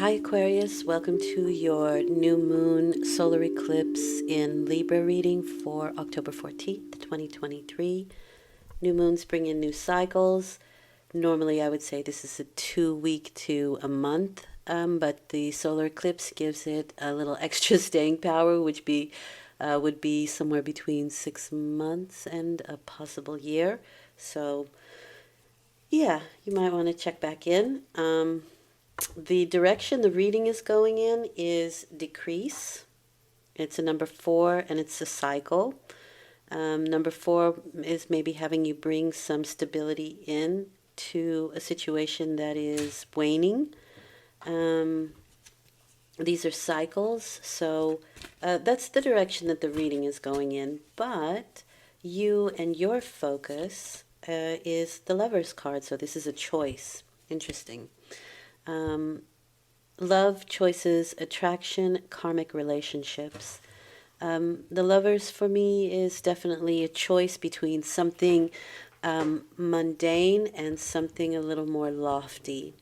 Hi Aquarius, welcome to your new moon solar eclipse in Libra reading for October 14th, 2023. New moons bring in new cycles. Normally I would say this is a 2 week to a month, but the solar eclipse gives it a little extra staying power, which would be somewhere between 6 months and a possible year. So yeah, you might want to check back in. The direction the reading is going in is decrease. It's a number 4 and it's a cycle. Number 4 is maybe having you bring some stability in to a situation that is waning. These are cycles, so that's the direction that the reading is going in. But you and your focus is the Lover's card, so this is a choice. Interesting. Love, choices, attraction, karmic relationships. The Lovers for me is definitely a choice between something mundane and something a little more lofty.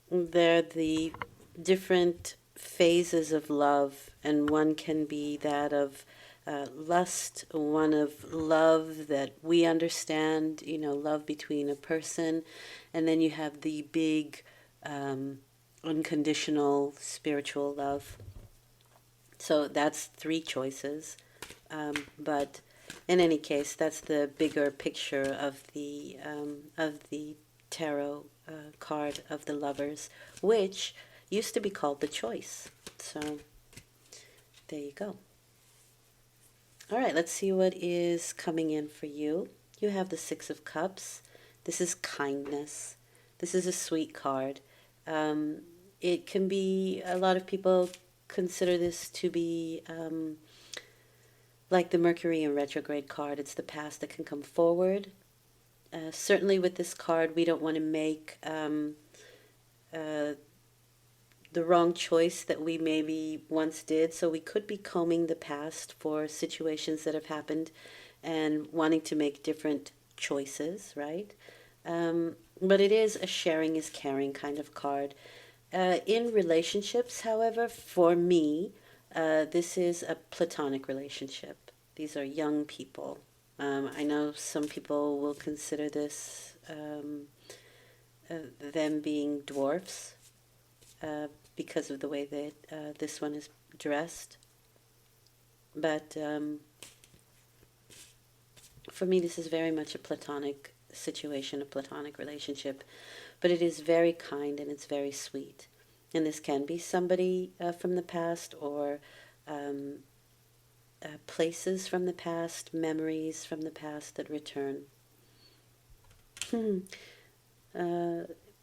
They're the different phases of love, and one can be that of lust, one of love that we understand, love between a person, and then you have the big unconditional spiritual love. So that's three choices. But in any case, that's the bigger picture of the tarot card of the Lovers, which used to be called the Choice. So there you go. All right, let's see what is coming in for you. You have the Six of Cups. This is kindness. This is a sweet card. It can be, a lot of people consider this to be like the Mercury in retrograde card. It's the past that can come forward. Certainly with this card, we don't want to make the wrong choice that we maybe once did. So we could be combing the past for situations that have happened and wanting to make different choices, right? But it is a sharing is caring kind of card. In relationships, however, for me, this is a platonic relationship. These are young people. I know some people will consider this them being dwarfs because of the way that this one is dressed. But for me, this is very much a platonic situation, a platonic relationship. But it is very kind and it's very sweet. And this can be somebody from the past or places from the past, memories from the past that return.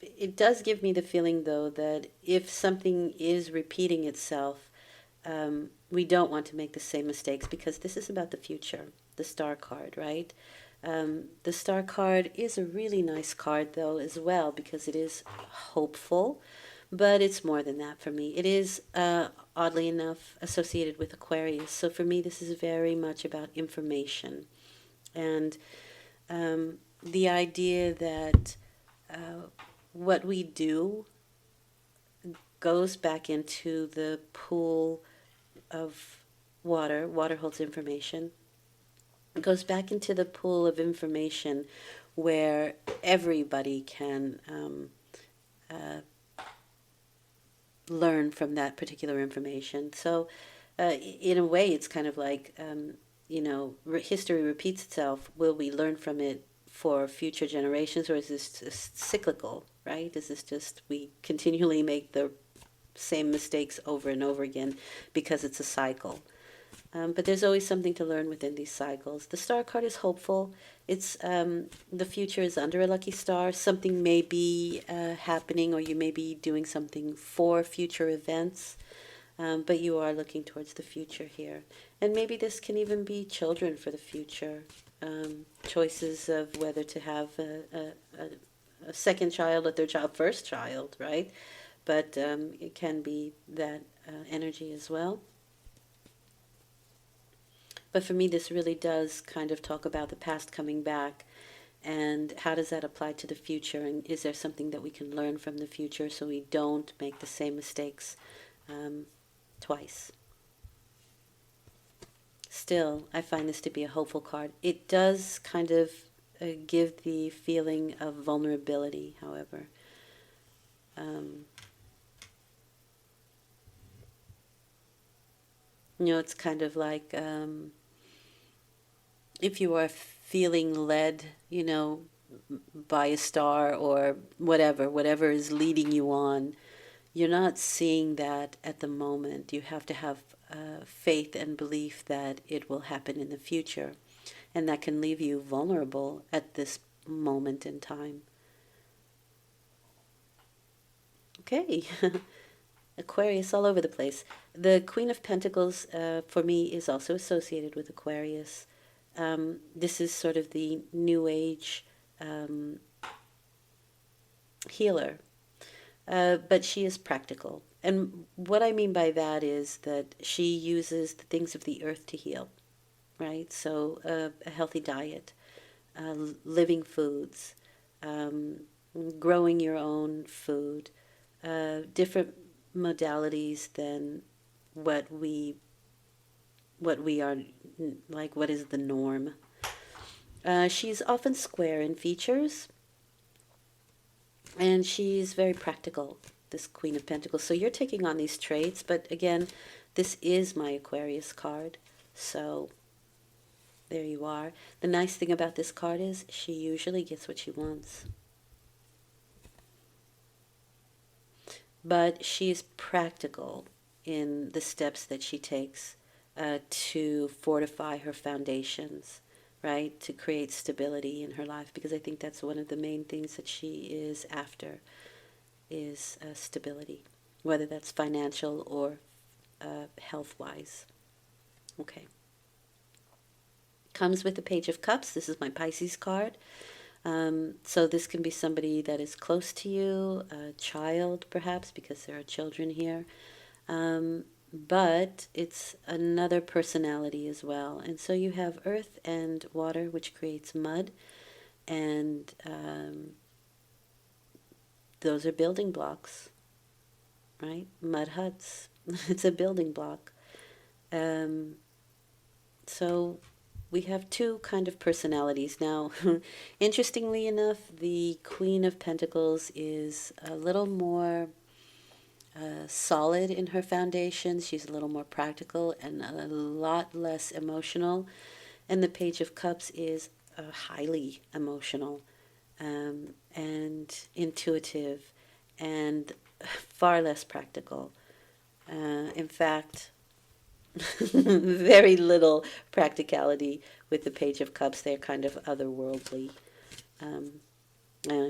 It does give me the feeling, though, that if something is repeating itself, we don't want to make the same mistakes because this is about the future, the Star card, right? The Star card is a really nice card, though, as well, because it is hopeful, but it's more than that for me. It is, oddly enough, associated with Aquarius. So for me, this is very much about information. And the idea that what we do goes back into the pool of water. Water holds information. It goes back into the pool of information where everybody can learn from that particular information. So in a way, it's kind of like, history repeats itself. Will we learn from it for future generations, or is this just cyclical, right? Is this just we continually make the same mistakes over and over again because it's a cycle? But there's always something to learn within these cycles. The Star card is hopeful. It's the future is under a lucky star. Something may be happening, or you may be doing something for future events, but you are looking towards the future here. And maybe this can even be children for the future. Choices of whether to have a second child, a third child, first child, right? But it can be that energy as well. But for me, this really does kind of talk about the past coming back And how does that apply to the future? And is there something that we can learn from the future so we don't make the same mistakes twice? Still, I find this to be a hopeful card. It does kind of give the feeling of vulnerability, however. It's kind of like if you are feeling led, by a star or whatever is leading you on, you're not seeing that at the moment. You have to have faith and belief that it will happen in the future. And that can leave you vulnerable at this moment in time. Okay. Aquarius all over the place. The Queen of Pentacles, for me, is also associated with Aquarius. This is sort of the New Age healer, but she is practical. And what I mean by that is that she uses the things of the earth to heal, right? So a healthy diet, living foods, growing your own food, different modalities than what we are, like what is the norm. She's often square in features, and she's very practical, this Queen of Pentacles. So you're taking on these traits, but again, this is my Aquarius card, so there you are. The nice thing about this card is she usually gets what she wants. But she's practical in the steps that she takes to fortify her foundations, right? To create stability in her life, because I think that's one of the main things that she is after, is stability, whether that's financial or health-wise. Okay. Comes with the Page of Cups. This is my Pisces card. So this can be somebody that is close to you, a child perhaps, because there are children here. But it's another personality as well. And so you have earth and water, which creates mud. And those are building blocks, right? Mud huts. It's a building block. So we have two kind of personalities. Now, interestingly enough, the Queen of Pentacles is a little more solid in her foundations. She's a little more practical and a lot less emotional. And the Page of Cups is highly emotional and intuitive and far less practical. In fact, very little practicality with the Page of Cups. They're kind of otherworldly.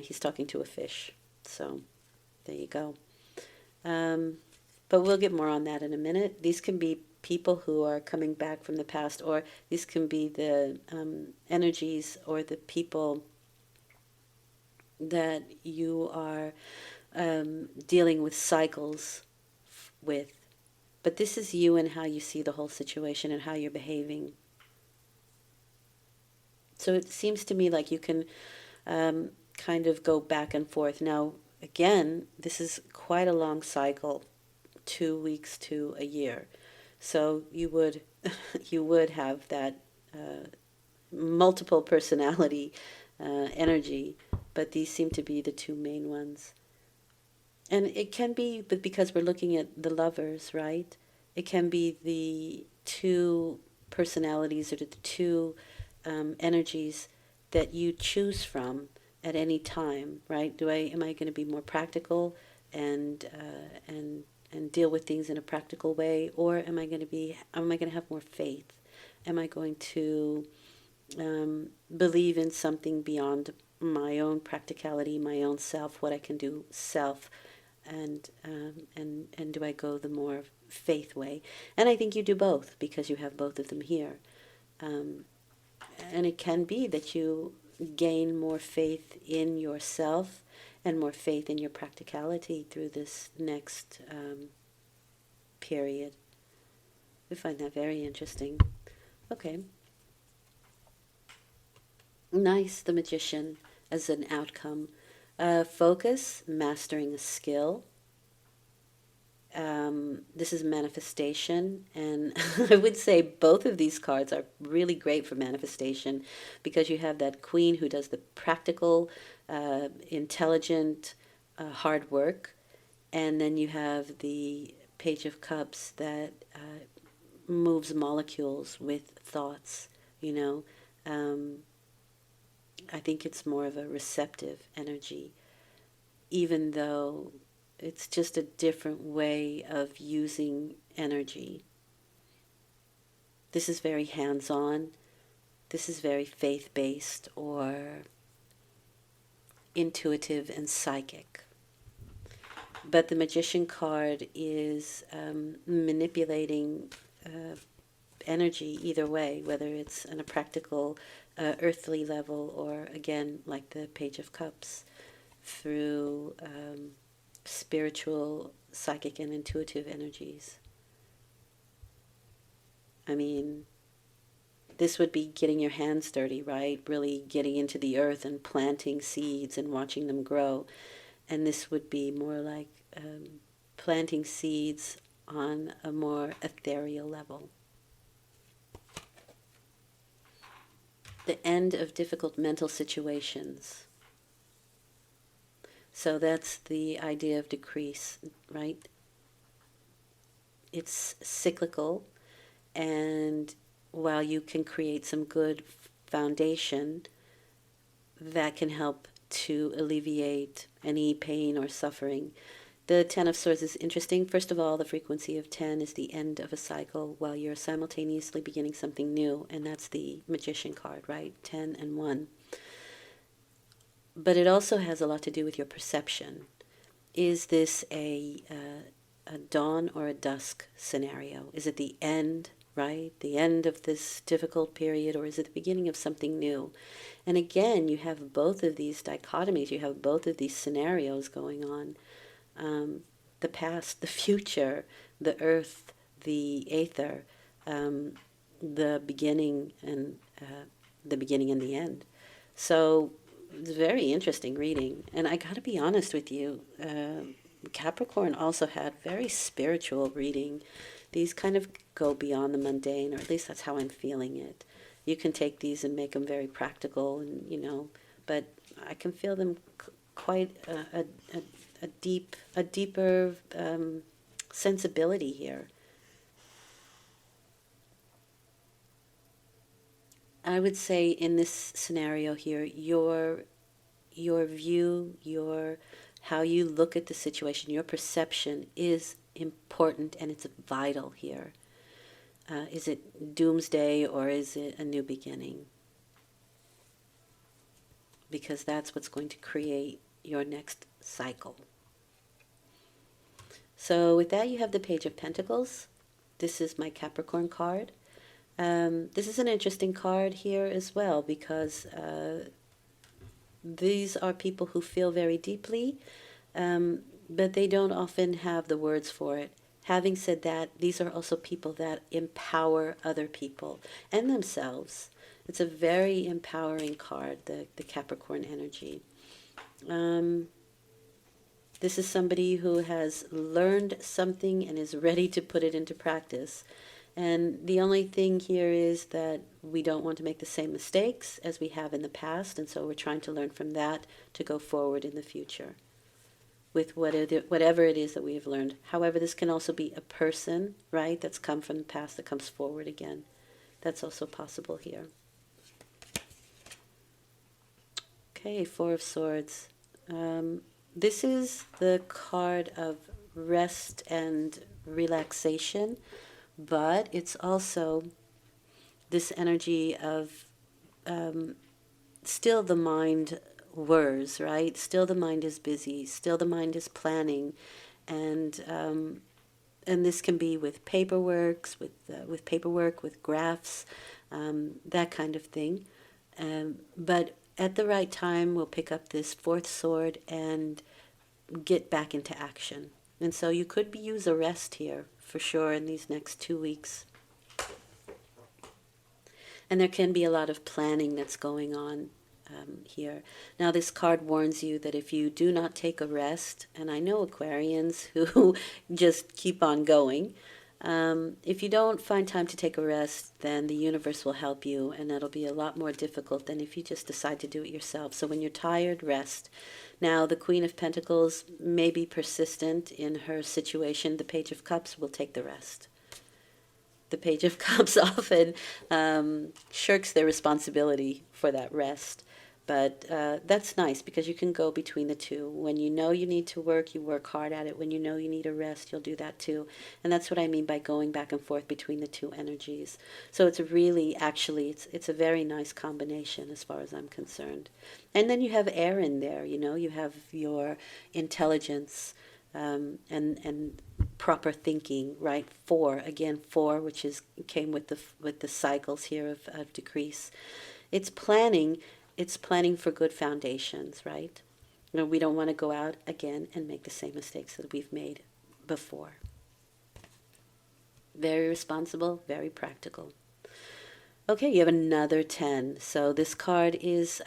He's talking to a fish, so there you go. But we'll get more on that in a minute. These can be people who are coming back from the past, or these can be the energies or the people that you are dealing with cycles with. But this is you and how you see the whole situation and how you're behaving. So it seems to me like you can kind of go back and forth. Now, again, this is quite a long cycle, 2 weeks to a year. So you would you would have that multiple personality energy, but these seem to be the two main ones. And it can be, but because we're looking at the lovers, right? It can be the two personalities or the two energies that you choose from at any time, right? Am I going to be more practical and deal with things in a practical way, or am I going to have more faith? Am I going to believe in something beyond my own practicality, my own self, what I can do self, and do I go the more faith way? And I think you do both because you have both of them here. And it can be that you gain more faith in yourself and more faith in your practicality through this next period. We find that very interesting. Okay. Nice, the Magician as an outcome. Focus, mastering a skill. This is manifestation, and I would say both of these cards are really great for manifestation because you have that queen who does the practical, intelligent, hard work, and then you have the Page of Cups that moves molecules with thoughts, you know. I think it's more of a receptive energy, even though it's just a different way of using energy. This is very hands-on. This is very faith-based or intuitive and psychic. But the Magician card is manipulating energy either way, whether it's on a practical, earthly level or, again, like the Page of Cups, through spiritual, psychic, and intuitive energies. I mean, this would be getting your hands dirty, right? Really getting into the earth and planting seeds and watching them grow. And this would be more like planting seeds on a more ethereal level. The end of difficult mental situations. So that's the idea of decrease, right? It's cyclical, and while you can create some good foundation that can help to alleviate any pain or suffering. The Ten of Swords is interesting. First of all, the frequency of 10 is the end of a cycle while you're simultaneously beginning something new, and that's the Magician card, right? 10 and 1. But it also has a lot to do with your perception. Is this a dawn or a dusk scenario? Is it the end, right? The end of this difficult period, or is it the beginning of something new? And again, you have both of these dichotomies. You have both of these scenarios going on. The past, the future, the earth, the aether, the beginning and the end. So it's very interesting reading. And I got to be honest with you, Capricorn also had very spiritual reading. These kind of go beyond the mundane, or at least that's how I'm feeling it. You can take these and make them very practical, and but I can feel them quite a deeper sensibility here. I would say in this scenario here, your view, your how you look at the situation, your perception is important, and it's vital here. Is it doomsday or is it a new beginning? Because that's what's going to create your next cycle. So with that, you have the Page of Pentacles. This is my Capricorn card. This is an interesting card here as well because these are people who feel very deeply, but they don't often have the words for it. Having said that, these are also people that empower other people and themselves. It's a very empowering card, the Capricorn energy. This is somebody who has learned something and is ready to put it into practice. And the only thing here is that we don't want to make the same mistakes as we have in the past, and so we're trying to learn from that to go forward in the future with whatever it is that we have learned. However, this can also be a person, right, that's come from the past that comes forward again. That's also possible here. Okay, Four of Swords. This is the card of rest and relaxation, but it's also this energy of still the mind whirs, right? Still the mind is busy. Still the mind is planning, and this can be with paperwork, with graphs, that kind of thing. But at the right time, we'll pick up this fourth sword and get back into action. And so you could use a rest here for sure in these next 2 weeks. And there can be a lot of planning that's going on. here. Now, this card warns you that if you do not take a rest, and I know Aquarians who just keep on going, if you don't find time to take a rest, then the universe will help you, and that'll be a lot more difficult than if you just decide to do it yourself. So when you're tired, rest. Now, the Queen of Pentacles may be persistent in her situation. The Page of Cups will take the rest. The Page of Cups often shirks their responsibility for that rest. But that's nice because you can go between the two. When you know you need to work, you work hard at it. When you know you need a rest, you'll do that too. And that's what I mean by going back and forth between the two energies. So it's really, actually, it's a very nice combination as far as I'm concerned. And then you have air in there, you know, you have your intelligence and proper thinking, right? Four, again, four, which is came with the cycles here of decrease. It's planning. It's planning for good foundations, right? You know, we don't want to go out again and make the same mistakes that we've made before. Very responsible, very practical. Okay, you have another 10. So this card is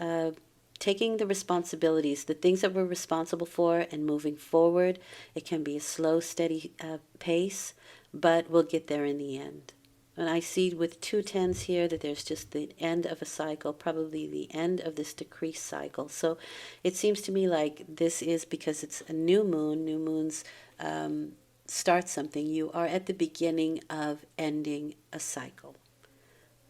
taking the responsibilities, the things that we're responsible for, and moving forward. It can be a slow, steady pace, but we'll get there in the end. And I see with 2 10s here that there's just the end of a cycle, probably the end of this decrease cycle. So it seems to me like this is because it's a new moon. New moons start something. You are at the beginning of ending a cycle.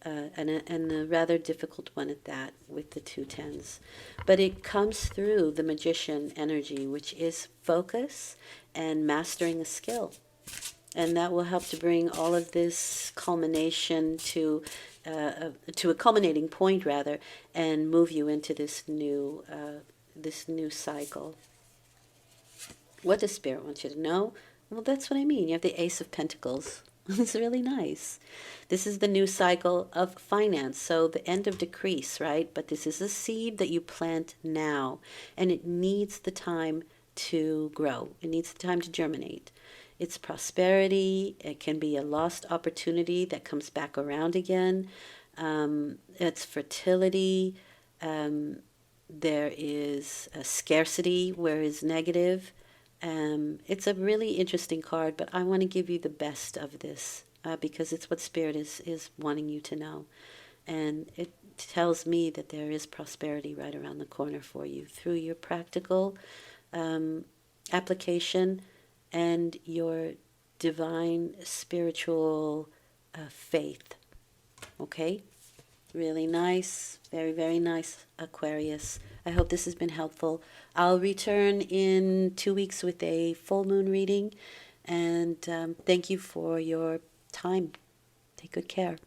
And a rather difficult one at that with the 2 10s. But it comes through the magician energy, which is focus and mastering a skill. And that will help to bring all of this culmination to a culminating point, rather, and move you into this new cycle. What does Spirit want you to know? Well, that's what I mean. You have the Ace of Pentacles. It's really nice. This is the new cycle of finance, so the end of decrease, right? But this is a seed that you plant now, and it needs the time to grow. It needs the time to germinate. It's prosperity. It can be a lost opportunity that comes back around again. It's fertility. There is a scarcity where is negative. It's a really interesting card, but I want to give you the best of this because it's what Spirit is wanting you to know. And it tells me that there is prosperity right around the corner for you through your practical application and your divine spiritual faith. Okay? Really nice. Very, very nice, Aquarius. I hope this has been helpful. I'll return in 2 weeks with a full moon reading. And thank you for your time. Take good care.